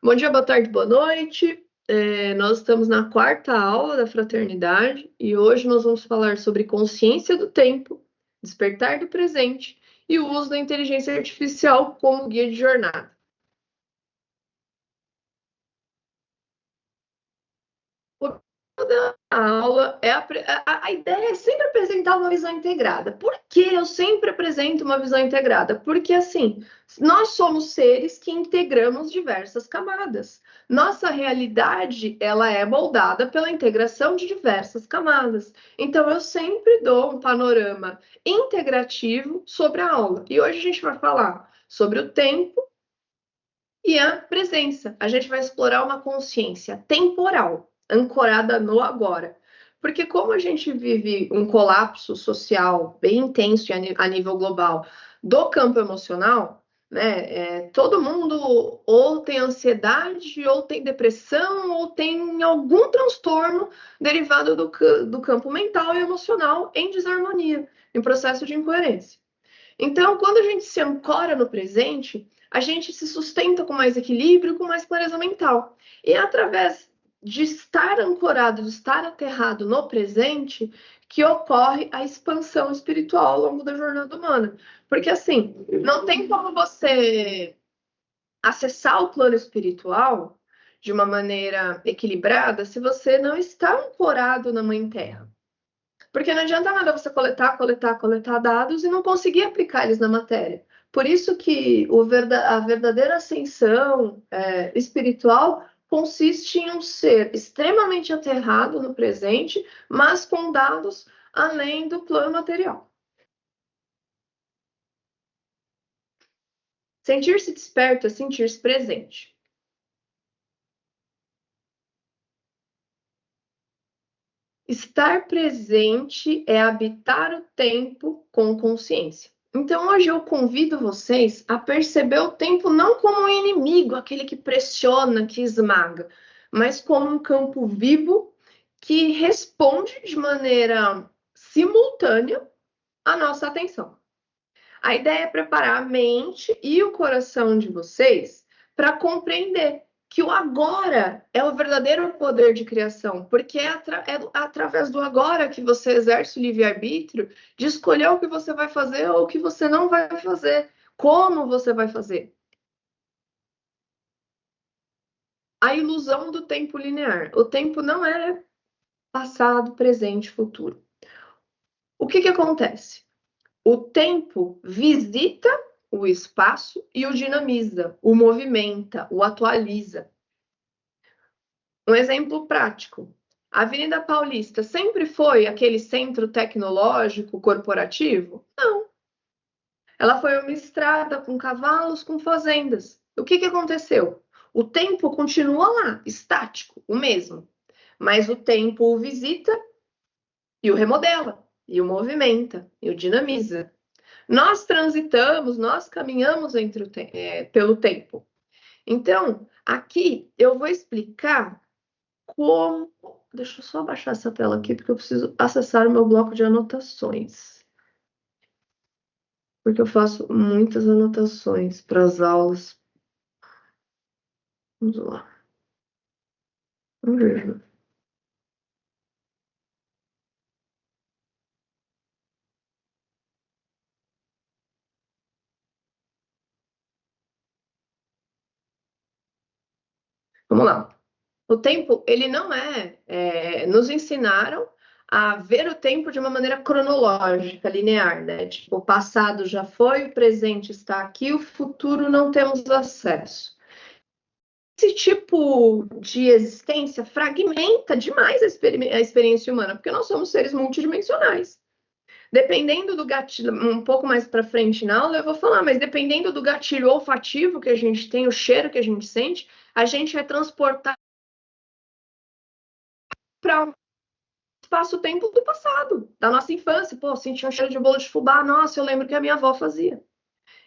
Bom dia, boa tarde, boa noite. Nós estamos na quarta aula da fraternidade e hoje nós vamos falar sobre consciência do tempo, despertar do presente e o uso da inteligência artificial como guia de jornada. A aula a ideia é sempre apresentar uma visão integrada. Por que eu sempre apresento uma visão integrada? Porque assim, nós somos seres que integramos diversas camadas. Nossa realidade, ela é moldada pela integração de diversas camadas. Então eu sempre dou um panorama integrativo sobre a aula. E hoje a gente vai falar sobre o tempo e a presença. A gente vai explorar uma consciência temporal, ancorada no agora. Porque como a gente vive um colapso social bem intenso a nível global do campo emocional, né? Todo mundo ou tem ansiedade, ou tem depressão, ou tem algum transtorno derivado do campo mental e emocional em desarmonia, em processo de incoerência. Então, quando a gente se ancora no presente, a gente se sustenta com mais equilíbrio, com mais clareza mental. E é através de estar ancorado, de estar aterrado no presente, que ocorre a expansão espiritual ao longo da jornada humana. Porque, assim, não tem como você acessar o plano espiritual de uma maneira equilibrada se você não está ancorado na Mãe Terra. Porque não adianta nada você coletar dados e não conseguir aplicar eles na matéria. Por isso que a verdadeira ascensão espiritual consiste em um ser extremamente aterrado no presente, mas com dados além do plano material. Sentir-se desperto é sentir-se presente. Estar presente é habitar o tempo com consciência. Então, hoje eu convido vocês a perceber o tempo não como um inimigo, aquele que pressiona, que esmaga, mas como um campo vivo que responde de maneira simultânea à nossa atenção. A ideia é preparar a mente e o coração de vocês para compreender que o agora é o verdadeiro poder de criação, porque é através do agora que você exerce o livre-arbítrio de escolher o que você vai fazer ou o que você não vai fazer, como você vai fazer. A ilusão do tempo linear. O tempo não é passado, presente, futuro. O que acontece? O tempo visita o espaço e o dinamiza, o movimenta, o atualiza. Um exemplo prático. A Avenida Paulista sempre foi aquele centro tecnológico corporativo? Não. Ela foi uma estrada com cavalos, com fazendas. O que aconteceu? O tempo continua lá, estático, o mesmo. Mas o tempo o visita e o remodela, e o movimenta, e o dinamiza. Nós transitamos, nós caminhamos pelo tempo. Então, aqui eu vou explicar como. Deixa eu só abaixar essa tela aqui, porque eu preciso acessar o meu bloco de anotações. Porque eu faço muitas anotações para as aulas. Vamos lá. Vamos ver. Vamos lá. O tempo, ele não nos ensinaram a ver o tempo de uma maneira cronológica, linear, né? Tipo, o passado já foi, o presente está aqui, o futuro não temos acesso. Esse tipo de existência fragmenta demais a experiência humana, porque nós somos seres multidimensionais. Dependendo do gatilho, um pouco mais para frente na aula, eu vou falar, mas dependendo do gatilho olfativo que a gente tem, o cheiro que a gente sente, a gente é transportado para espaço-tempo do passado, da nossa infância. Pô, senti um cheiro de bolo de fubá, nossa, eu lembro que a minha avó fazia.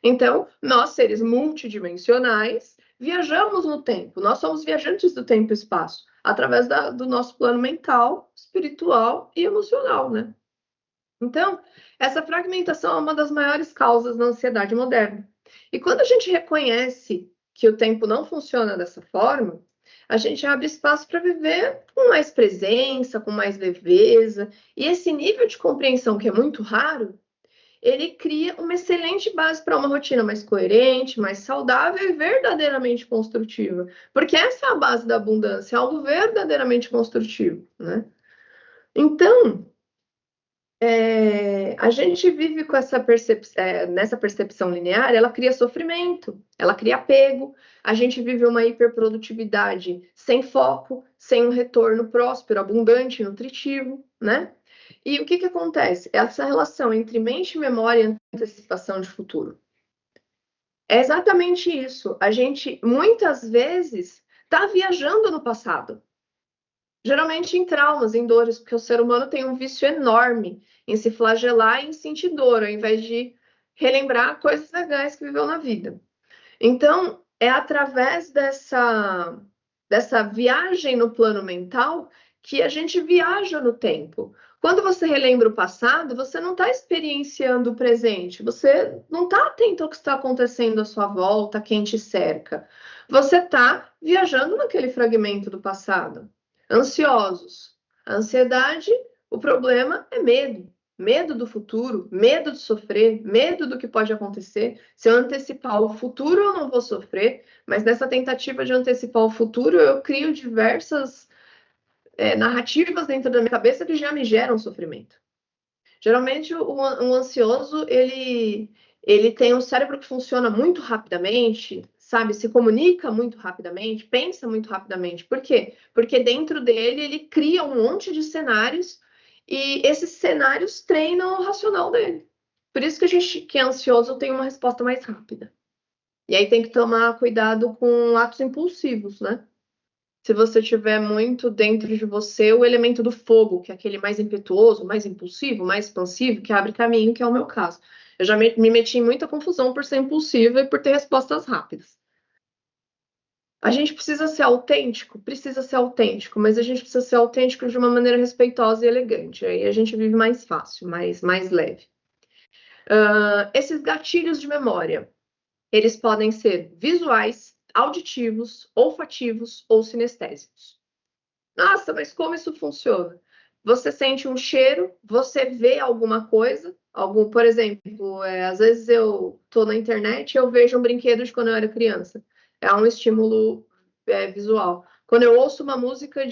Então, nós, seres multidimensionais, viajamos no tempo. Nós somos viajantes do tempo e espaço, através do nosso plano mental, espiritual e emocional, né? Então, essa fragmentação é uma das maiores causas da ansiedade moderna. E quando a gente reconhece que o tempo não funciona dessa forma, a gente abre espaço para viver com mais presença, com mais leveza. E esse nível de compreensão, que é muito raro, ele cria uma excelente base para uma rotina mais coerente, mais saudável e verdadeiramente construtiva. Porque essa é a base da abundância, algo verdadeiramente construtivo, né? Então, a gente vive com essa nessa percepção linear, ela cria sofrimento, ela cria apego, a gente vive uma hiperprodutividade sem foco, sem um retorno próspero, abundante, nutritivo, né? E o que acontece? Essa relação entre mente, memória e antecipação de futuro. É exatamente isso. A gente, muitas vezes, está viajando no passado. Geralmente em traumas, em dores, porque o ser humano tem um vício enorme em se flagelar e em sentir dor, ao invés de relembrar coisas legais que viveu na vida. Então, é através dessa viagem no plano mental que a gente viaja no tempo. Quando você relembra o passado, você não está experienciando o presente, você não está atento ao que está acontecendo à sua volta, quem te cerca. Você está viajando naquele fragmento do passado. Ansiosos. A ansiedade, o problema é medo. Medo do futuro, medo de sofrer, medo do que pode acontecer. Se eu antecipar o futuro, eu não vou sofrer, mas nessa tentativa de antecipar o futuro, eu crio diversas narrativas dentro da minha cabeça que já me geram sofrimento. Geralmente, o ansioso, ele tem um cérebro que funciona muito rapidamente, sabe? Se comunica muito rapidamente, pensa muito rapidamente. Por quê? Porque dentro dele, ele cria um monte de cenários e esses cenários treinam o racional dele. Por isso que a gente que é ansioso tem uma resposta mais rápida. E aí tem que tomar cuidado com atos impulsivos, né? Se você tiver muito dentro de você o elemento do fogo, que é aquele mais impetuoso, mais impulsivo, mais expansivo, que abre caminho, que é o meu caso. Eu já me meti em muita confusão por ser impulsiva e por ter respostas rápidas. A gente precisa ser autêntico, mas a gente precisa ser autêntico de uma maneira respeitosa e elegante. Aí a gente vive mais fácil, mais leve. Esses gatilhos de memória, eles podem ser visuais, auditivos, olfativos ou sinestésicos. Nossa, mas como isso funciona? Você sente um cheiro, você vê alguma coisa, por exemplo, às vezes eu estou na internet e eu vejo um brinquedo de quando eu era criança. É um estímulo visual. Quando eu ouço uma música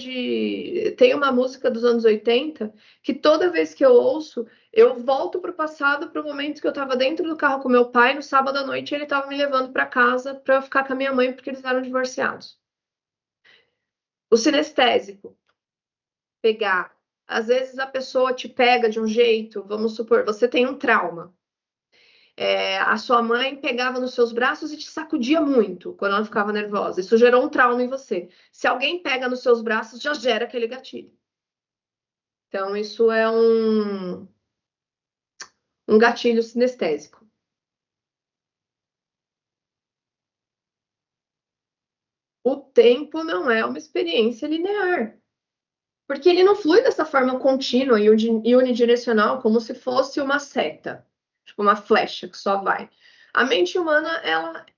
tem uma música dos anos 80 que toda vez que eu ouço, eu volto para o passado, para o momento que eu estava dentro do carro com meu pai no sábado à noite e ele estava me levando para casa para eu ficar com a minha mãe porque eles eram divorciados. O sinestésico, pegar. Às vezes a pessoa te pega de um jeito, vamos supor, você tem um trauma. A sua mãe pegava nos seus braços e te sacudia muito quando ela ficava nervosa. Isso gerou um trauma em você. Se alguém pega nos seus braços, já gera aquele gatilho. Então, isso é um gatilho sinestésico. O tempo não é uma experiência linear. Porque ele não flui dessa forma contínua e unidirecional, como se fosse uma seta, tipo uma flecha que só vai. A mente humana,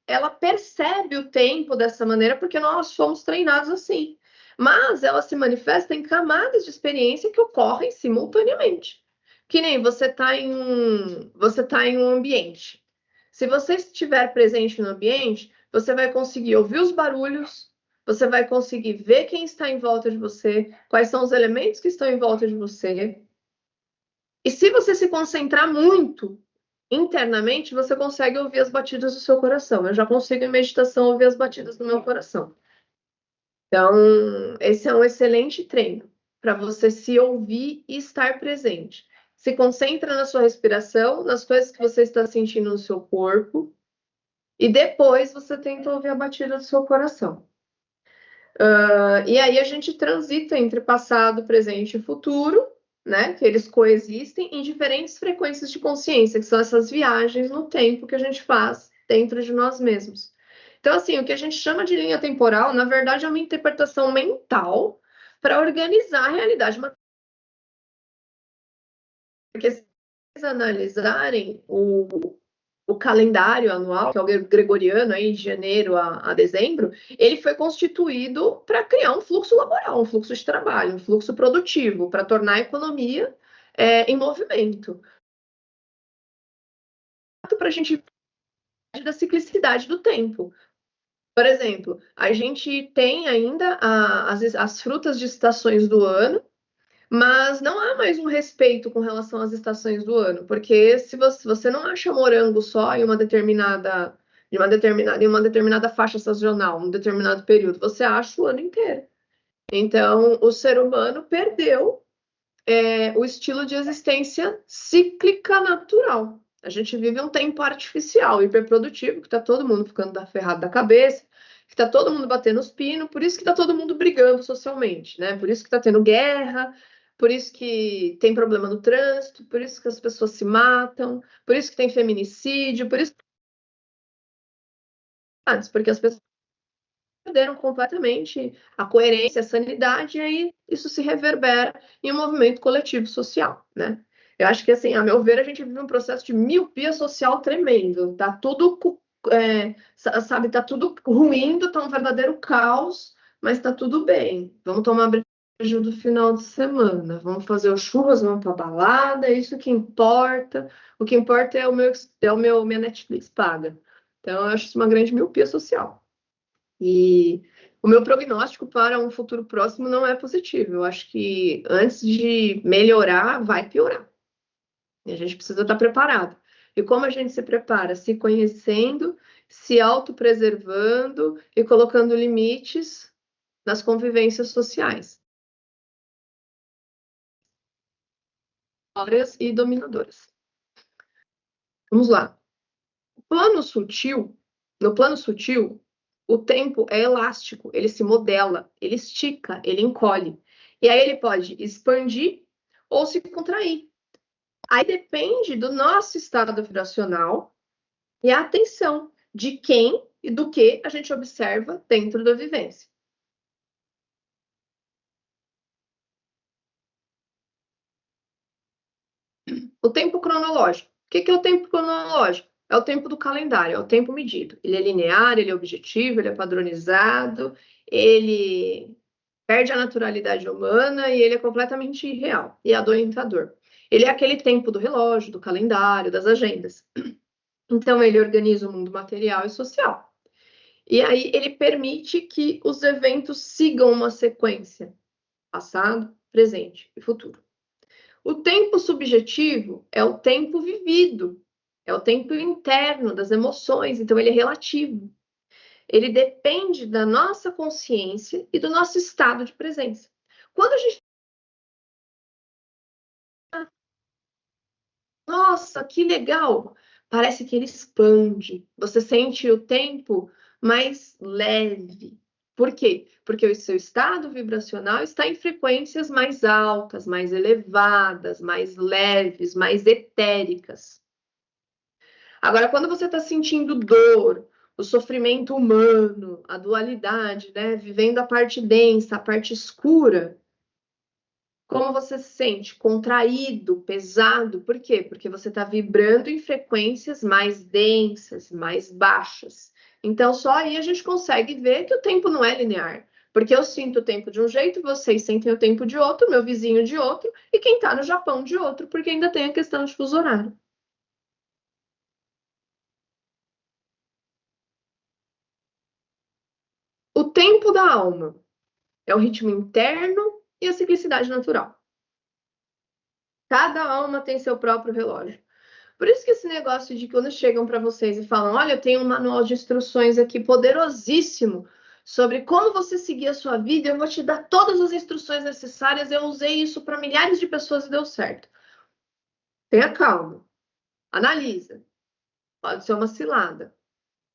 ela percebe o tempo dessa maneira porque nós fomos treinados assim. Mas ela se manifesta em camadas de experiência que ocorrem simultaneamente. Que nem você tá em um ambiente. Se você estiver presente no ambiente, você vai conseguir ouvir os barulhos, você vai conseguir ver quem está em volta de você, quais são os elementos que estão em volta de você. E se você se concentrar muito internamente, você consegue ouvir as batidas do seu coração. Eu já consigo, em meditação, ouvir as batidas do meu coração. Então, esse é um excelente treino para você se ouvir e estar presente. Se concentra na sua respiração, nas coisas que você está sentindo no seu corpo, e depois você tenta ouvir a batida do seu coração. E aí a gente transita entre passado, presente e futuro, né? Que eles coexistem em diferentes frequências de consciência, que são essas viagens no tempo que a gente faz dentro de nós mesmos. Então, assim, o que a gente chama de linha temporal, na verdade, é uma interpretação mental para organizar a realidade. Porque se vocês analisarem o calendário anual, que é o gregoriano, aí, de janeiro a dezembro, ele foi constituído para criar um fluxo laboral, um fluxo de trabalho, um fluxo produtivo, para tornar a economia em movimento. Para a gente da ciclicidade do tempo. Por exemplo, a gente tem ainda as frutas de estações do ano, mas não há mais um respeito com relação às estações do ano, porque se você não acha morango só em uma determinada faixa sazonal, um determinado período, você acha o ano inteiro. Então, o ser humano perdeu o estilo de existência cíclica natural. A gente vive um tempo artificial, hiperprodutivo, que está todo mundo ficando ferrado da cabeça, que está todo mundo batendo os pinos, por isso que está todo mundo brigando socialmente, né? Por isso que está tendo guerra, por isso que tem problema no trânsito, por isso que as pessoas se matam, por isso que tem feminicídio, por isso porque as pessoas perderam completamente a coerência, a sanidade, e aí isso se reverbera em um movimento coletivo social, né? Eu acho que, assim, a meu ver, a gente vive um processo de miopia social tremendo. Tá tudo, sabe, tá tudo ruindo, tá um verdadeiro caos, mas tá tudo bem. Vamos tomar brejo do final de semana, vamos fazer o churras, vamos pra balada, é isso que importa. O que importa é minha Netflix paga. Então, eu acho isso uma grande miopia social. E o meu prognóstico para um futuro próximo não é positivo. Eu acho que antes de melhorar, vai piorar. E a gente precisa estar preparado. E como a gente se prepara? Se conhecendo, se autopreservando e colocando limites nas convivências sociais. E dominadoras. Vamos lá. No plano sutil, o tempo é elástico, ele se modela, ele estica, ele encolhe. E aí ele pode expandir ou se contrair. Aí depende do nosso estado vibracional e a atenção de quem e do que a gente observa dentro da vivência. O tempo cronológico. O que é o tempo cronológico? É o tempo do calendário, é o tempo medido. Ele é linear, ele é objetivo, ele é padronizado, ele perde a naturalidade humana e ele é completamente irreal e adoentador. Ele é aquele tempo do relógio, do calendário, das agendas. Então, ele organiza o mundo material e social. E aí, ele permite que os eventos sigam uma sequência: passado, presente e futuro. O tempo subjetivo é o tempo vivido, é o tempo interno das emoções, então ele é relativo. Ele depende da nossa consciência e do nosso estado de presença. Quando a gente. Nossa, que legal! Parece que ele expande. Você sente o tempo mais leve. Por quê? Porque o seu estado vibracional está em frequências mais altas, mais elevadas, mais leves, mais etéricas. Agora, quando você está sentindo dor, o sofrimento humano, a dualidade, né? Vivendo a parte densa, a parte escura, como você se sente? Contraído, pesado. Por quê? Porque você está vibrando em frequências mais densas, mais baixas. Então, só aí a gente consegue ver que o tempo não é linear. Porque eu sinto o tempo de um jeito, vocês sentem o tempo de outro, meu vizinho de outro, e quem está no Japão de outro, porque ainda tem a questão de fuso horário. O tempo da alma é o ritmo interno e a ciclicidade natural. Cada alma tem seu próprio relógio. Por isso que esse negócio de quando chegam para vocês e falam, olha, eu tenho um manual de instruções aqui poderosíssimo sobre como você seguir a sua vida, eu vou te dar todas as instruções necessárias, eu usei isso para milhares de pessoas e deu certo. Tenha calma, analisa, pode ser uma cilada.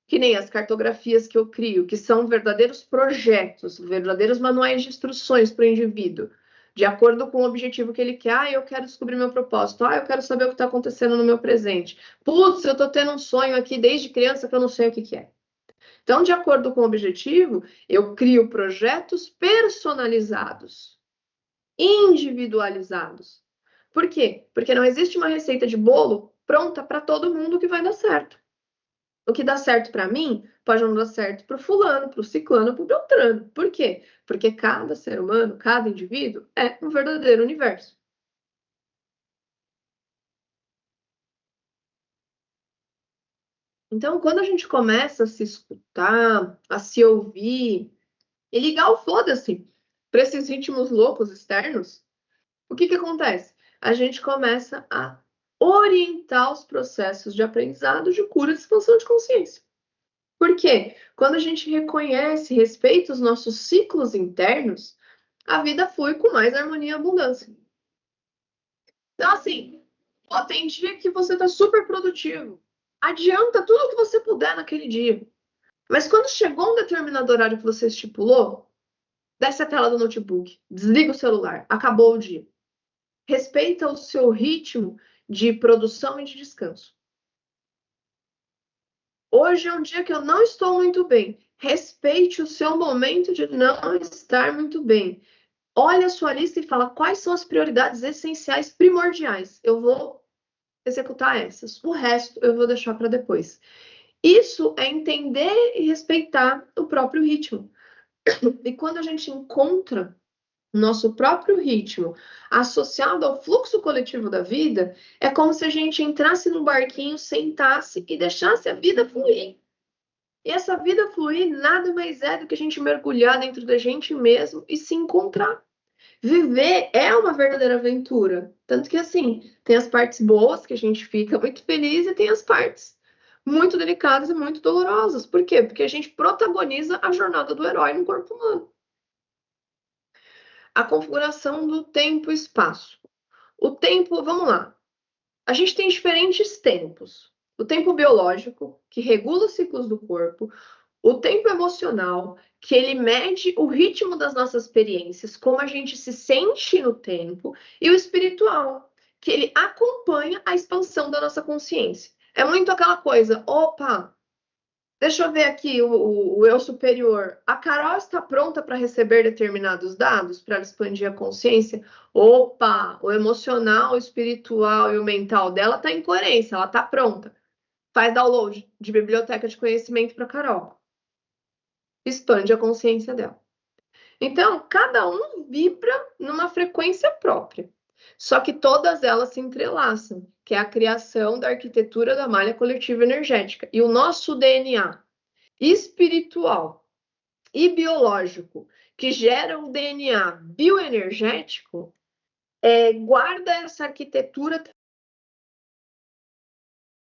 Que nem as cartografias que eu crio, que são verdadeiros projetos, verdadeiros manuais de instruções para o indivíduo, de acordo com o objetivo que ele quer. Ah, eu quero descobrir meu propósito. Ah, eu quero saber o que está acontecendo no meu presente. Putz, eu estou tendo um sonho aqui desde criança que eu não sei o que é. Então, de acordo com o objetivo, eu crio projetos personalizados, individualizados. Por quê? Porque não existe uma receita de bolo pronta para todo mundo que vai dar certo. O que dá certo para mim pode não dar certo para o fulano, para o ciclano, para o beltrano. Por quê? Porque cada ser humano, cada indivíduo é um verdadeiro universo. Então, quando a gente começa a se escutar, a se ouvir e ligar o foda-se para esses ritmos loucos externos, o que que acontece? A gente começa a orientar os processos de aprendizado, de cura e de expansão de consciência. Por quê? Quando a gente reconhece, respeita os nossos ciclos internos, a vida flui com mais harmonia e abundância. Então, assim, ó, tem dia que você está super produtivo. Adianta tudo o que você puder naquele dia. Mas quando chegou um determinado horário que você estipulou, desce a tela do notebook, desliga o celular, acabou o dia. Respeita o seu ritmo de produção e de descanso. Hoje é um dia que eu não estou muito bem. Respeite o seu momento de não estar muito bem. Olha a sua lista e fala quais são as prioridades essenciais, primordiais. Eu vou executar essas. O resto eu vou deixar para depois. Isso é entender e respeitar o próprio ritmo. E quando a gente encontra nosso próprio ritmo associado ao fluxo coletivo da vida, é como se a gente entrasse num barquinho, sentasse e deixasse a vida fluir. E essa vida fluir nada mais é do que a gente mergulhar dentro da gente mesmo e se encontrar. Viver é uma verdadeira aventura. Tanto que, assim, tem as partes boas que a gente fica muito feliz e tem as partes muito delicadas e muito dolorosas. Por quê? Porque a gente protagoniza a jornada do herói no corpo humano. A configuração do tempo e espaço. O tempo, vamos lá. A gente tem diferentes tempos. O tempo biológico, que regula os ciclos do corpo. O tempo emocional, que ele mede o ritmo das nossas experiências, como a gente se sente no tempo. E o espiritual, que ele acompanha a expansão da nossa consciência. É muito aquela coisa, opa, deixa eu ver aqui o eu superior. A Carol está pronta para receber determinados dados para expandir a consciência? Opa, o emocional, o espiritual e o mental dela está em coerência, ela está pronta. Faz download de biblioteca de conhecimento para Carol. Expande a consciência dela. Então, cada um vibra numa frequência própria. Só que todas elas se entrelaçam, que é a criação da arquitetura da malha coletiva energética. E o nosso DNA espiritual e biológico, que gera um DNA bioenergético, guarda essa arquitetura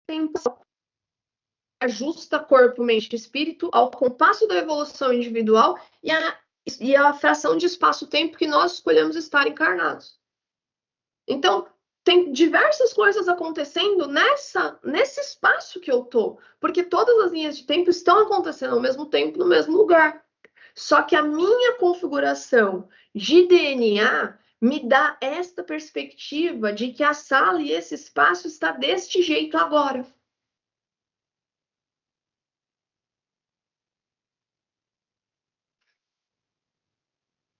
temporal, ajusta corpo, mente e espírito ao compasso da evolução individual e a fração de espaço-tempo que nós escolhemos estar encarnados. Então, tem diversas coisas acontecendo nesse espaço que eu tô, porque todas as linhas de tempo estão acontecendo ao mesmo tempo, no mesmo lugar. Só que a minha configuração de DNA me dá esta perspectiva de que a sala e esse espaço está deste jeito agora.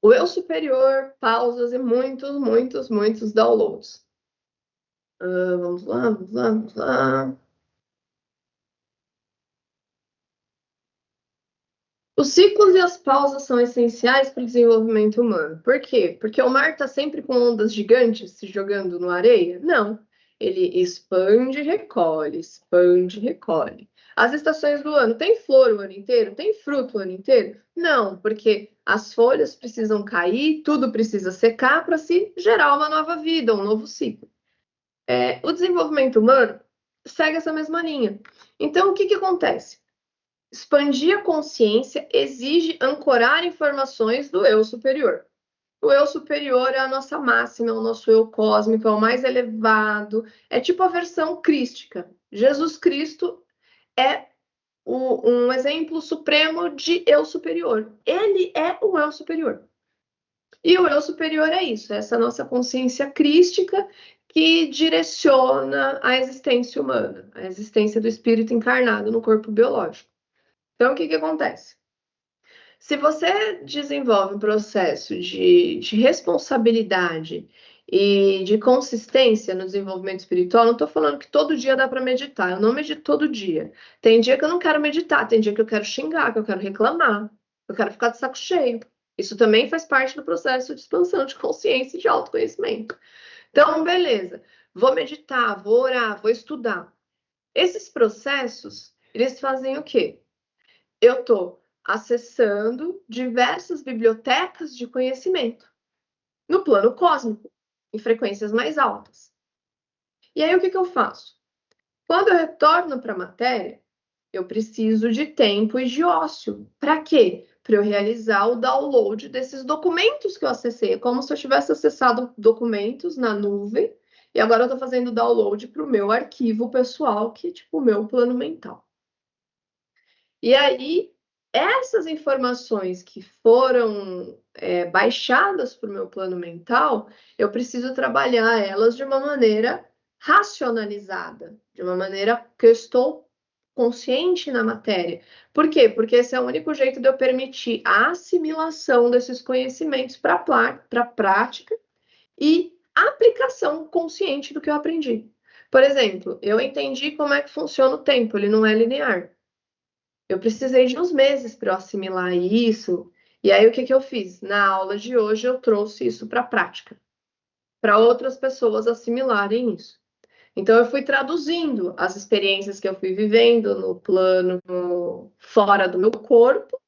O eu superior, pausas e muitos downloads. Vamos lá, vamos lá, vamos lá. Os ciclos e as pausas são essenciais para o desenvolvimento humano. Por quê? Porque o mar está sempre com ondas gigantes se jogando na areia? Não. Ele expande, recolhe, expande, recolhe. As estações do ano, tem flor o ano inteiro? Tem fruto o ano inteiro? Não, porque as folhas precisam cair, tudo precisa secar para se gerar uma nova vida, um novo ciclo. O desenvolvimento humano segue essa mesma linha. Então, o que acontece? Expandir a consciência exige ancorar informações do eu superior. O eu superior é a nossa máxima, é o nosso eu cósmico, é o mais elevado, é tipo a versão crística. Jesus Cristo é um exemplo supremo de eu superior. Ele é o eu superior. E o eu superior é isso, é essa nossa consciência crística que direciona a existência humana, a existência do espírito encarnado no corpo biológico. Então, o que acontece? Se você desenvolve um processo de responsabilidade E de consistência no desenvolvimento espiritual, não estou falando que todo dia dá para meditar. Eu não medito todo dia. Tem dia que eu não quero meditar, tem dia que eu quero xingar, que eu quero reclamar, eu quero ficar de saco cheio. Isso também faz parte do processo de expansão de consciência e de autoconhecimento. Então, beleza. Vou meditar, vou orar, vou estudar. Esses processos, eles fazem o quê? Eu estou acessando diversas bibliotecas de conhecimento no plano cósmico, em frequências mais altas. E aí, o que eu faço? Quando eu retorno para a matéria, eu preciso de tempo e de ócio. Para quê? Para eu realizar o download desses documentos que eu acessei. É como se eu tivesse acessado documentos na nuvem e agora eu estou fazendo download para o meu arquivo pessoal, que é tipo o meu plano mental. E aí, essas informações que foram baixadas para o meu plano mental, eu preciso trabalhar elas de uma maneira racionalizada, de uma maneira que eu estou consciente na matéria. Por quê? Porque esse é o único jeito de eu permitir a assimilação desses conhecimentos para a prática e aplicação consciente do que eu aprendi. Por exemplo, eu entendi como é que funciona o tempo, ele não é linear. Eu precisei de uns meses para eu assimilar isso. E aí, o que eu fiz? Na aula de hoje, eu trouxe isso para a prática, para outras pessoas assimilarem isso. Então, eu fui traduzindo as experiências que eu fui vivendo no plano fora do meu corpo.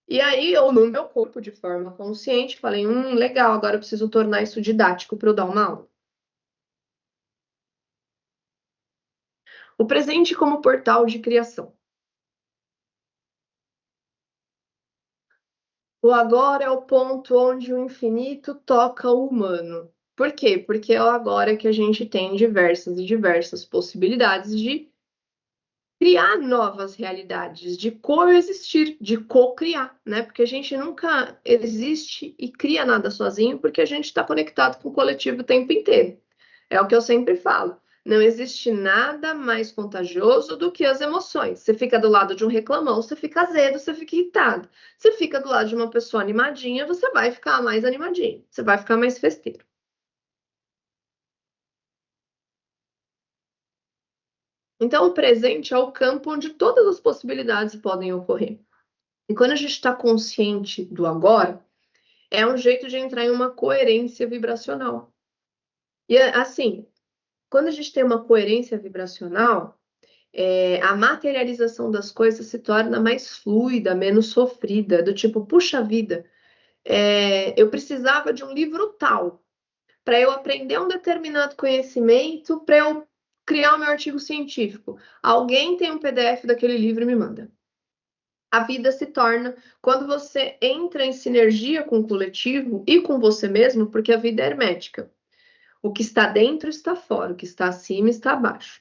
E aí, eu no meu corpo, de forma consciente, falei: legal, agora eu preciso tornar isso didático para eu dar uma aula. O presente como portal de criação. O agora é o ponto onde o infinito toca o humano. Por quê? Porque é o agora que a gente tem diversas e diversas possibilidades de criar novas realidades, de coexistir, de co-criar, né? Porque a gente nunca existe e cria nada sozinho, porque a gente está conectado com o coletivo o tempo inteiro. É o que eu sempre falo. Não existe nada mais contagioso do que as emoções. Você fica do lado de um reclamão, você fica azedo, você fica irritado. Você fica do lado de uma pessoa animadinha, você vai ficar mais animadinho, você vai ficar mais festeiro. Então, o presente é o campo onde todas as possibilidades podem ocorrer. E quando a gente está consciente do agora, é um jeito de entrar em uma coerência vibracional. E assim, quando a gente tem uma coerência vibracional, a materialização das coisas se torna mais fluida, menos sofrida, do tipo, puxa vida, eu precisava de um livro tal para eu aprender um determinado conhecimento, para eu criar o meu artigo científico. Alguém tem um PDF daquele livro e me manda. A vida se torna quando você entra em sinergia com o coletivo e com você mesmo, porque a vida é hermética. O que está dentro está fora, o que está acima está abaixo.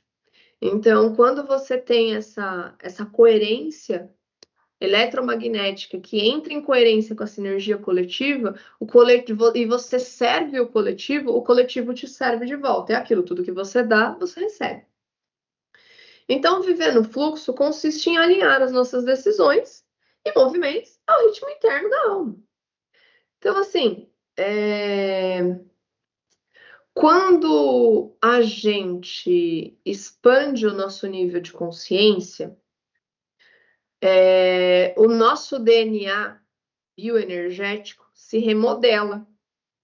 Então, quando você tem essa coerência eletromagnética que entra em coerência com a sinergia coletiva, o coletivo e você serve o coletivo te serve de volta. É aquilo, tudo que você dá, você recebe. Então, viver no fluxo consiste em alinhar as nossas decisões e movimentos ao ritmo interno da alma. Então, assim, quando a gente expande o nosso nível de consciência, o nosso DNA bioenergético se remodela.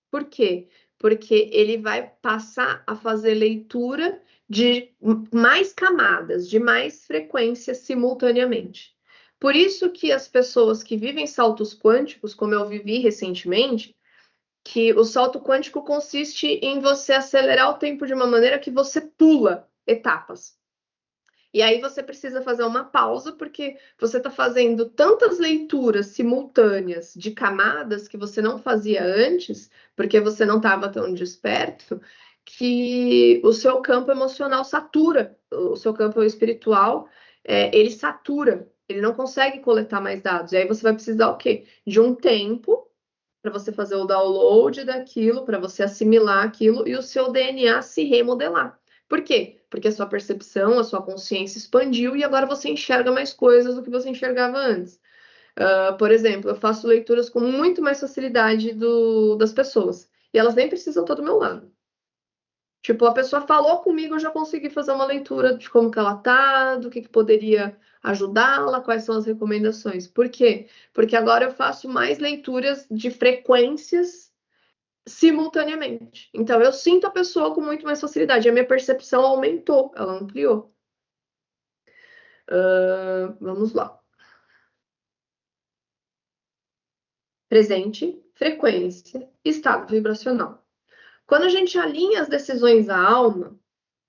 Por quê? Porque ele vai passar a fazer leitura de mais camadas, de mais frequências simultaneamente. Por isso que as pessoas que vivem saltos quânticos, como eu vivi recentemente, que o salto quântico consiste em você acelerar o tempo de uma maneira que você pula etapas. E aí você precisa fazer uma pausa, porque você está fazendo tantas leituras simultâneas de camadas que você não fazia antes, porque você não estava tão desperto, que o seu campo emocional satura, o seu campo espiritual, ele satura, ele não consegue coletar mais dados. E aí você vai precisar o quê? De um tempo para você fazer o download daquilo, para você assimilar aquilo e o seu DNA se remodelar. Por quê? Porque a sua percepção, a sua consciência expandiu e agora você enxerga mais coisas do que você enxergava antes. Por exemplo, eu faço leituras com muito mais facilidade das pessoas. E elas nem precisam estar do meu lado. Tipo, a pessoa falou comigo, eu já consegui fazer uma leitura de como que ela tá, do que poderia ajudá-la, quais são as recomendações. Por quê? Porque agora eu faço mais leituras de frequências simultaneamente. Então, eu sinto a pessoa com muito mais facilidade. A minha percepção aumentou, ela ampliou. Vamos lá. Presente, frequência, estado vibracional. Quando a gente alinha as decisões à alma,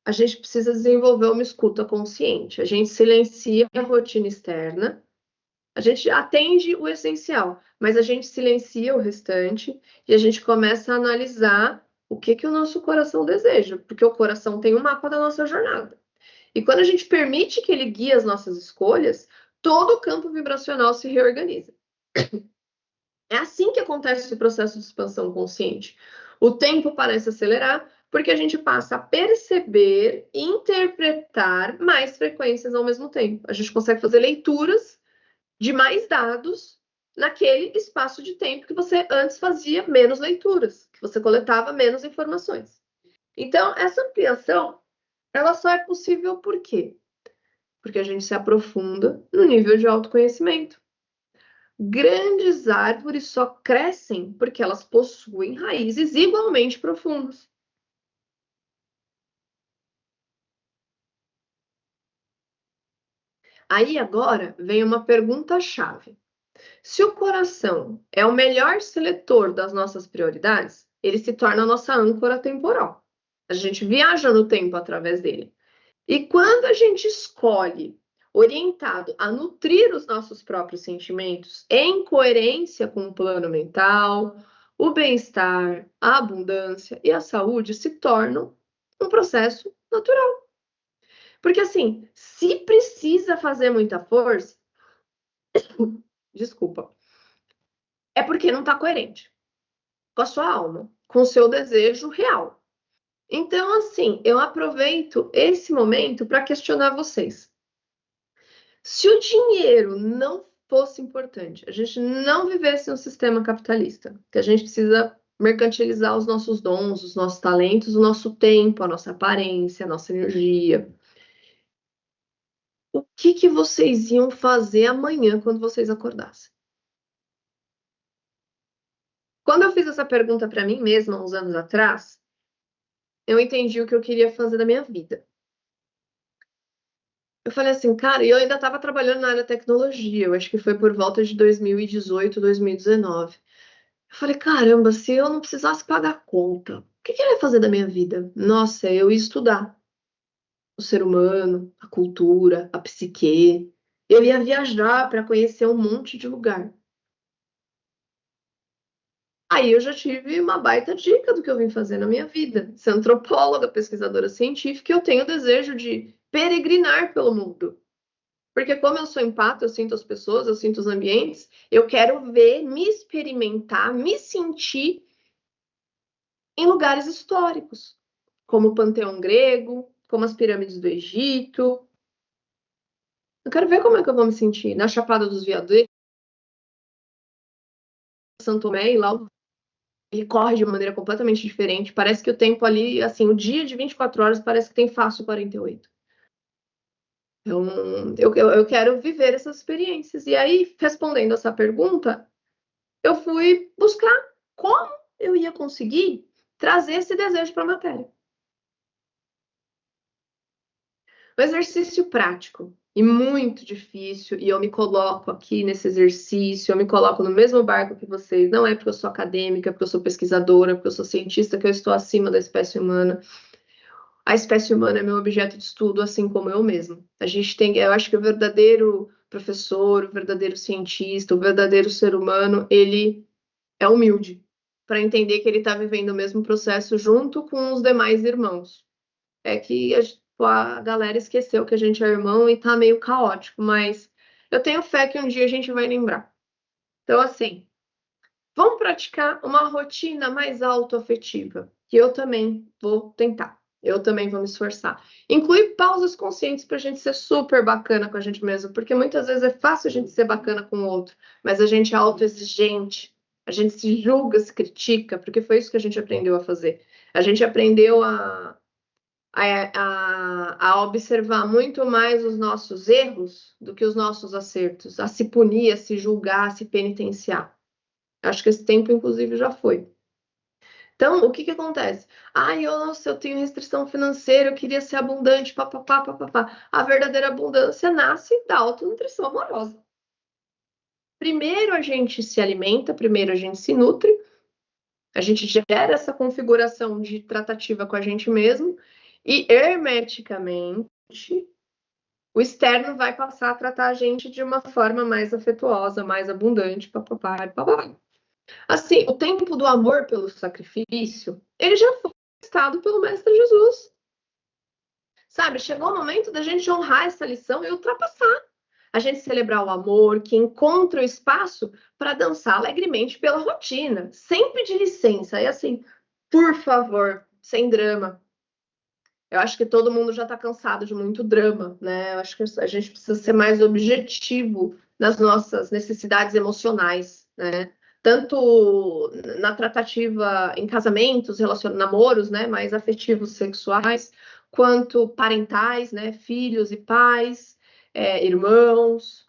a gente precisa desenvolver uma escuta consciente. A gente silencia a rotina externa, a gente atende o essencial, mas a gente silencia o restante e a gente começa a analisar o que o nosso coração deseja, porque o coração tem um mapa da nossa jornada. E quando a gente permite que ele guie as nossas escolhas, todo o campo vibracional se reorganiza. É assim que acontece o processo de expansão consciente. O tempo parece acelerar porque a gente passa a perceber e interpretar mais frequências ao mesmo tempo. A gente consegue fazer leituras de mais dados naquele espaço de tempo que você antes fazia menos leituras, que você coletava menos informações. Então, essa ampliação, ela só é possível por quê? Porque a gente se aprofunda no nível de autoconhecimento. Grandes árvores só crescem porque elas possuem raízes igualmente profundas. Aí agora vem uma pergunta-chave. Se o coração é o melhor seletor das nossas prioridades, ele se torna a nossa âncora temporal. A gente viaja no tempo através dele. E quando a gente escolhe orientado a nutrir os nossos próprios sentimentos em coerência com o plano mental, o bem-estar, a abundância e a saúde se tornam um processo natural. Porque assim, se precisa fazer muita força, desculpa, é porque não está coerente com a sua alma, com o seu desejo real. Então, assim, eu aproveito esse momento para questionar vocês. Se o dinheiro não fosse importante, a gente não vivesse um sistema capitalista, que a gente precisa mercantilizar os nossos dons, os nossos talentos, o nosso tempo, a nossa aparência, a nossa energia. O que vocês iam fazer amanhã quando vocês acordassem? Quando eu fiz essa pergunta para mim mesma, uns anos atrás, eu entendi o que eu queria fazer da minha vida. Eu falei assim, cara, e eu ainda estava trabalhando na área da tecnologia, eu acho que foi por volta de 2018, 2019. Eu falei, caramba, se eu não precisasse pagar conta, o que eu ia fazer da minha vida? Nossa, eu ia estudar o ser humano, a cultura, a psique. Eu ia viajar para conhecer um monte de lugar. Aí eu já tive uma baita dica do que eu vim fazer na minha vida. Ser antropóloga, pesquisadora científica, eu tenho o desejo de peregrinar pelo mundo. Porque como eu sou empata, eu sinto as pessoas, eu sinto os ambientes, eu quero ver, me experimentar, me sentir em lugares históricos, como o Panteão Grego, como as pirâmides do Egito. Eu quero ver como é que eu vou me sentir na Chapada dos Veadeiros, Santo Tomé, e lá ele corre de uma maneira completamente diferente. Parece que o tempo ali, assim, o dia de 24 horas parece que tem fácil 48. Então, eu quero viver essas experiências. E aí, respondendo essa pergunta, eu fui buscar como eu ia conseguir trazer esse desejo para a matéria. Um exercício prático e muito difícil, e eu me coloco aqui nesse exercício, eu me coloco no mesmo barco que vocês. Não é porque eu sou acadêmica, porque eu sou pesquisadora, porque eu sou cientista que eu estou acima da espécie humana. A espécie humana é meu objeto de estudo, assim como eu mesmo. A gente tem, eu acho que o verdadeiro professor, o verdadeiro cientista, o verdadeiro ser humano, ele é humilde para entender que ele está vivendo o mesmo processo junto com os demais irmãos. É que a galera esqueceu que a gente é irmão e tá meio caótico, mas eu tenho fé que um dia a gente vai lembrar. Então, assim, vamos praticar uma rotina mais autoafetiva, que eu também vou tentar. Eu também vou me esforçar. Inclui pausas conscientes para a gente ser super bacana com a gente mesmo, porque muitas vezes é fácil a gente ser bacana com o outro, mas a gente é autoexigente, A gente se julga, se critica, porque foi isso que a gente aprendeu a fazer. A gente aprendeu a observar muito mais os nossos erros do que os nossos acertos, a se punir, a se julgar, a se penitenciar. Acho que esse tempo, inclusive, já foi. Então, o que que acontece? Ai, nossa, eu tenho restrição financeira, eu queria ser abundante, papapá, papapá. A verdadeira abundância nasce da autonutrição amorosa. Primeiro a gente se alimenta, primeiro a gente se nutre, a gente gera essa configuração de tratativa com a gente mesmo e hermeticamente o externo vai passar a tratar a gente de uma forma mais afetuosa, mais abundante, papapá, papapá. Assim, o tempo do amor pelo sacrifício, ele já foi estado pelo Mestre Jesus. Sabe, chegou o momento da gente honrar essa lição e ultrapassar. A gente celebrar o amor, que encontra o espaço para dançar alegremente pela rotina, sem pedir licença. E assim, por favor, sem drama. Eu acho que todo mundo já está cansado de muito drama, né? Eu acho que a gente precisa ser mais objetivo nas nossas necessidades emocionais, né? Tanto na tratativa em casamentos, namoros, né? Mais afetivos, sexuais, quanto parentais, né? Filhos e pais, irmãos,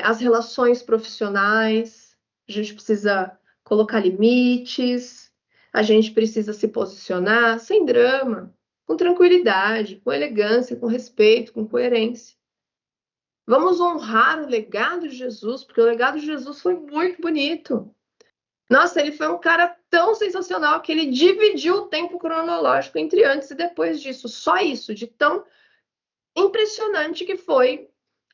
as relações profissionais. A gente precisa colocar limites, a gente precisa se posicionar sem drama, com tranquilidade, com elegância, com respeito, com coerência. Vamos honrar o legado de Jesus, porque o legado de Jesus foi muito bonito. Nossa, ele foi um cara tão sensacional que ele dividiu o tempo cronológico entre antes e depois disso. Só isso, de tão impressionante que foi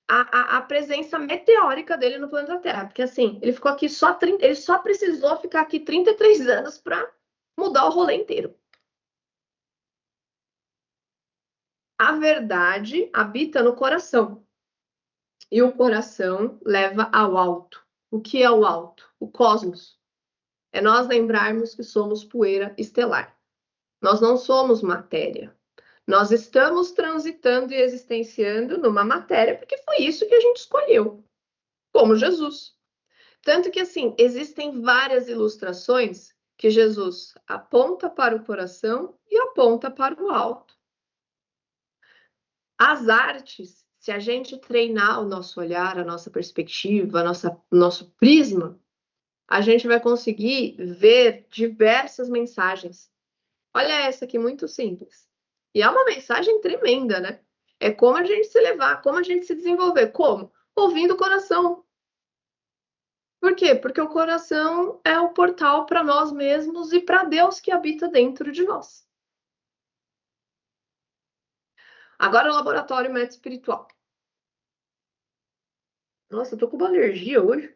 a presença meteórica dele no planeta Terra. Porque assim, ele ficou aqui ele só precisou ficar aqui 33 anos para mudar o rolê inteiro. A verdade habita no coração. E o coração leva ao alto. O que é o alto? O cosmos. É nós lembrarmos que somos poeira estelar. Nós não somos matéria. Nós estamos transitando e existenciando numa matéria porque foi isso que a gente escolheu, como Jesus. Tanto que, assim, existem várias ilustrações que Jesus aponta para o coração e aponta para o alto. As artes, se a gente treinar o nosso olhar, a nossa perspectiva, o nosso prisma, a gente vai conseguir ver diversas mensagens. Olha essa aqui, muito simples. E é uma mensagem tremenda, né? É como a gente se levar, como a gente se desenvolver. Como? Ouvindo o coração. Por quê? Porque o coração é o portal para nós mesmos e para Deus que habita dentro de nós. Agora o laboratório médico espiritual. Nossa, eu tô com uma alergia hoje.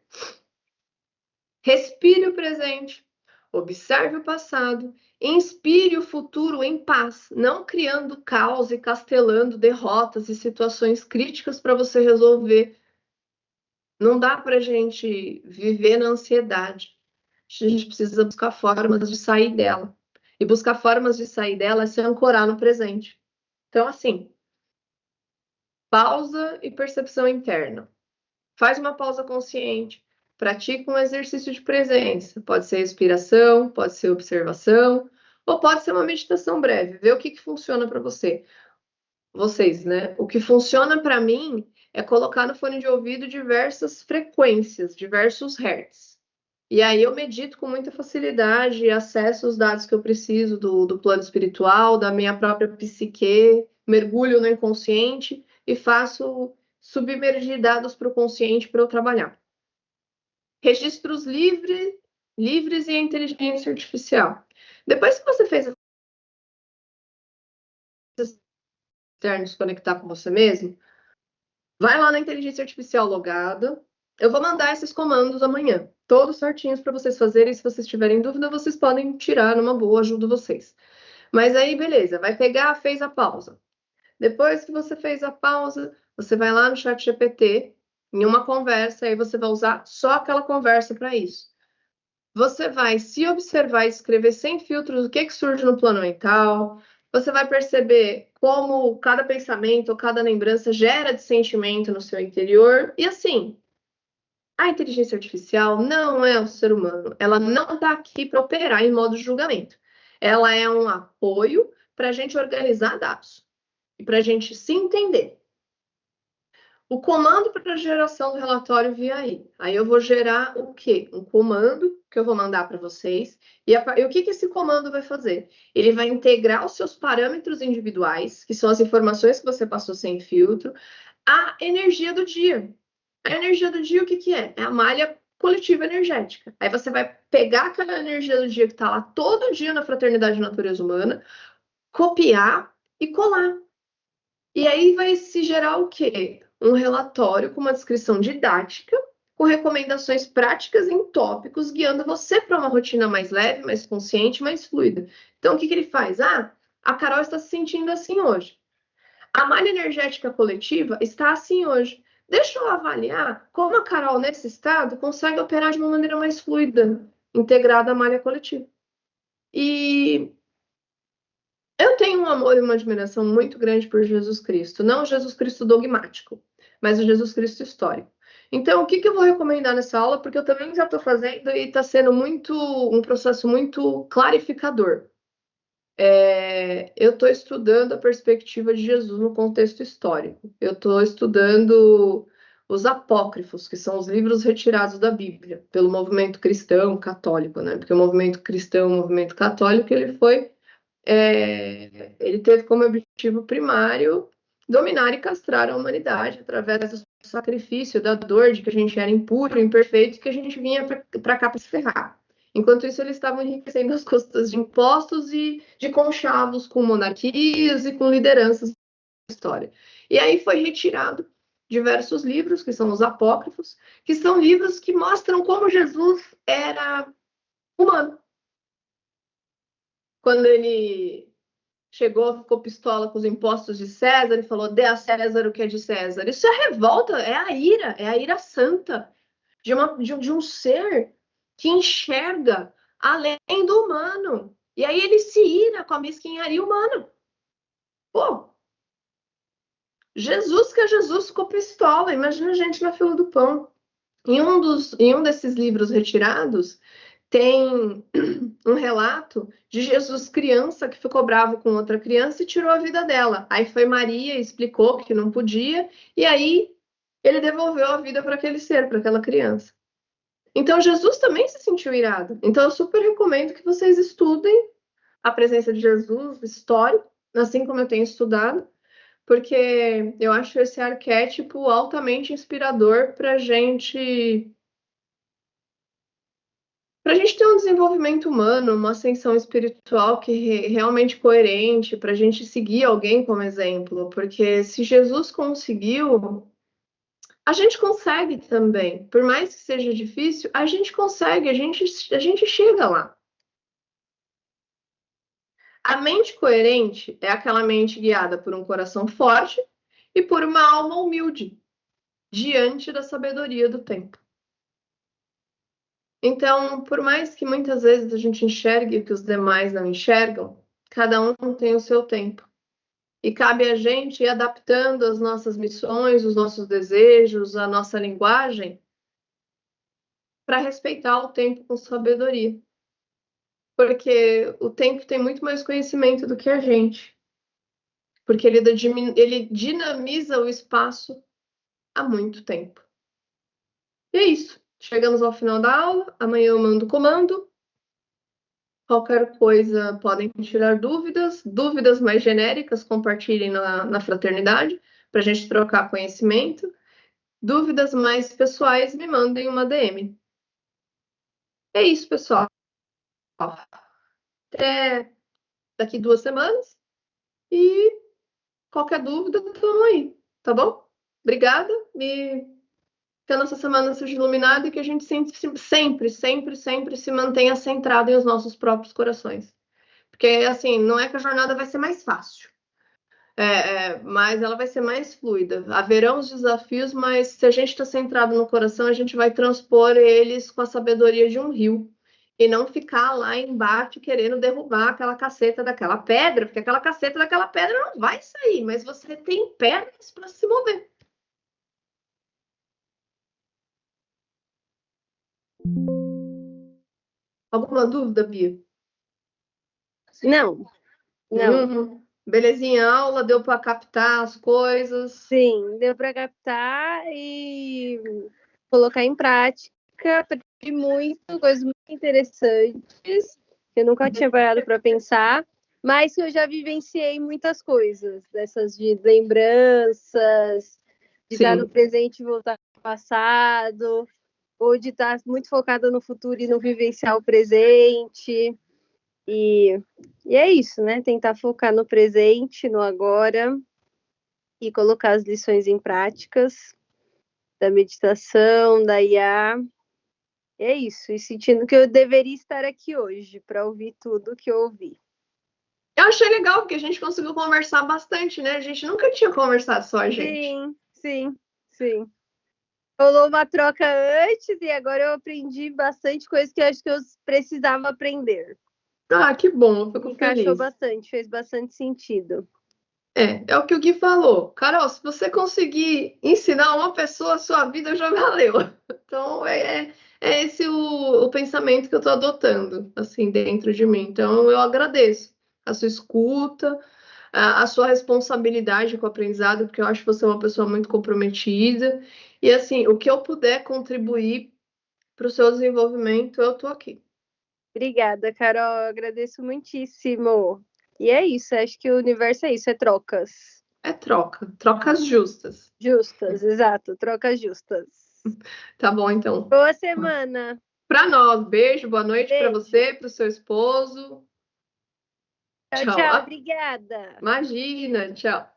Respire o presente, observe o passado, inspire o futuro em paz, não criando caos e castelando derrotas e situações críticas para você resolver. Não dá para a gente viver na ansiedade. A gente precisa buscar formas de sair dela. E buscar formas de sair dela é se ancorar no presente. Então, assim, pausa e percepção interna. Faz uma pausa consciente. Pratica um exercício de presença. Pode ser respiração, pode ser observação, ou pode ser uma meditação breve. Vê o que funciona para você. Vocês, né? O que funciona para mim é colocar no fone de ouvido diversas frequências, diversos hertz. E aí eu medito com muita facilidade, acesso os dados que eu preciso do plano espiritual, da minha própria psique, mergulho no inconsciente e faço submergir dados para o consciente para eu trabalhar. Registros livres e a inteligência artificial. Depois que você fez externos conectar com você mesmo, vai lá na inteligência artificial logada. Eu vou mandar esses comandos amanhã, todos certinhos para vocês fazerem. Se vocês tiverem dúvida, vocês podem tirar numa boa, ajudo vocês. Mas aí, beleza, vai pegar, fez a pausa. Depois que você fez a pausa, você vai lá no chat GPT, em uma conversa, aí você vai usar só aquela conversa para isso. Você vai se observar e escrever sem filtros o que surge no plano mental. Você vai perceber como cada pensamento ou cada lembrança gera de sentimento no seu interior. E assim, A inteligência artificial não é o ser humano. Ela não está aqui para operar em modo de julgamento. Ela é um apoio para a gente organizar dados e para a gente se entender. O comando para a geração do relatório via aí. Aí eu vou gerar o quê? Um comando que eu vou mandar para vocês. E o que esse comando vai fazer? Ele vai integrar os seus parâmetros individuais, que são as informações que você passou sem filtro, à energia do dia. A energia do dia, o que é? É a malha coletiva energética. Aí você vai pegar aquela energia do dia que está lá todo dia na Fraternidade de Natureza Humana, copiar e colar. E aí vai se gerar o quê? Um relatório com uma descrição didática, com recomendações práticas em tópicos, guiando você para uma rotina mais leve, mais consciente, mais fluida. Então, o que ele faz? Ah, a Carol está se sentindo assim hoje. A malha energética coletiva está assim hoje. Deixa eu avaliar como a Carol, nesse estado, consegue operar de uma maneira mais fluida, integrada à malha coletiva. E eu tenho um amor e uma admiração muito grande por Jesus Cristo. Não o Jesus Cristo dogmático, mas o Jesus Cristo histórico. Então, o que eu vou recomendar nessa aula? Porque eu também já estou fazendo e está sendo um processo muito clarificador. Eu estou estudando a perspectiva de Jesus no contexto histórico. Eu estou estudando os apócrifos, que são os livros retirados da Bíblia, pelo movimento cristão católico, né? Porque o movimento cristão, o movimento católico, ele teve como objetivo primário dominar e castrar a humanidade através do sacrifício, da dor, de que a gente era impuro, imperfeito, que a gente vinha para cá para se ferrar. Enquanto isso, eles estavam enriquecendo as custas de impostos e de conchavos com monarquias e com lideranças da história. E aí foi retirado diversos livros, que são os apócrifos, que são livros que mostram como Jesus era humano. Quando ele chegou, ficou pistola com os impostos de César e falou: dê a César o que é de César. Isso é revolta, é a ira santa de um ser que enxerga além do humano. E aí ele se ira com a mesquinharia humana. Pô, Jesus que é Jesus ficou pistola. Imagina a gente na fila do pão. Em um desses livros retirados, tem um relato de Jesus criança que ficou bravo com outra criança e tirou a vida dela. Aí foi Maria, explicou que não podia, e aí ele devolveu a vida para aquele ser, para aquela criança. Então Jesus também se sentiu irado. Então eu super recomendo que vocês estudem a presença de Jesus histórico, assim como eu tenho estudado, porque eu acho esse arquétipo altamente inspirador para a gente ter um desenvolvimento humano, uma ascensão espiritual que realmente coerente, para a gente seguir alguém como exemplo, porque se Jesus conseguiu, a gente consegue também. Por mais que seja difícil, a gente consegue, a gente chega lá. A mente coerente é aquela mente guiada por um coração forte e por uma alma humilde, diante da sabedoria do tempo. Então, por mais que muitas vezes a gente enxergue o que os demais não enxergam, cada um tem o seu tempo. E cabe a gente ir adaptando as nossas missões, os nossos desejos, a nossa linguagem, para respeitar o tempo com sabedoria. Porque o tempo tem muito mais conhecimento do que a gente. Porque ele dinamiza o espaço há muito tempo. E é isso. Chegamos ao final da aula. Amanhã eu mando o comando. Qualquer coisa, podem tirar dúvidas mais genéricas, compartilhem na fraternidade, para a gente trocar conhecimento. Dúvidas mais pessoais, me mandem uma DM. É isso, pessoal. Até daqui 2 semanas. E qualquer dúvida, estamos aí, tá bom? Obrigada. Que a nossa semana seja iluminada e que a gente sempre se mantenha centrado em os nossos próprios corações. Porque, assim, não é que a jornada vai ser mais fácil, mas ela vai ser mais fluida. Haverão os desafios, mas se a gente está centrado no coração, a gente vai transpor eles com a sabedoria de um rio. E não ficar lá embaixo querendo derrubar aquela caceta daquela pedra, porque aquela caceta daquela pedra não vai sair, mas você tem pernas para se mover. Alguma dúvida, Bia? Não, não. Belezinha a aula, deu para captar as coisas. Sim, deu para captar e colocar em prática. Aprendi muito, coisas muito interessantes, que eu nunca tinha parado para pensar, mas que eu já vivenciei muitas coisas, dessas de lembranças, de estar no Sim. presente e voltar ao passado, ou de estar muito focada no futuro e não vivenciar o presente. E, e é isso, né? Tentar focar no presente, no agora e colocar as lições em práticas da meditação, da IA. É isso, e sentindo que eu deveria estar aqui hoje para ouvir tudo que eu ouvi. Eu achei legal, porque a gente conseguiu conversar bastante, né? A gente nunca tinha conversado só a gente. Sim, sim, sim. Rolou uma troca antes e agora eu aprendi bastante coisas que eu acho que eu precisava aprender. Ah, que bom, eu fico Encaixou feliz. bastante, fez bastante sentido. É o que o Gui falou. Carol, se você conseguir ensinar uma pessoa, a sua vida já valeu. Então, é esse o pensamento que eu estou adotando, assim, dentro de mim. Então, eu agradeço a sua escuta, a sua responsabilidade com o aprendizado, porque eu acho que você é uma pessoa muito comprometida. E, assim, o que eu puder contribuir para o seu desenvolvimento, eu estou aqui. Obrigada, Carol. Eu agradeço muitíssimo. E é isso, acho que o universo é isso, é trocas. É troca, trocas justas. Justas, exato, trocas justas. Tá bom, então. Boa semana. Para nós, beijo, boa noite para Beijo. você, para o seu esposo. Tchau, Tchau. tchau. Ah, Obrigada. imagina, tchau.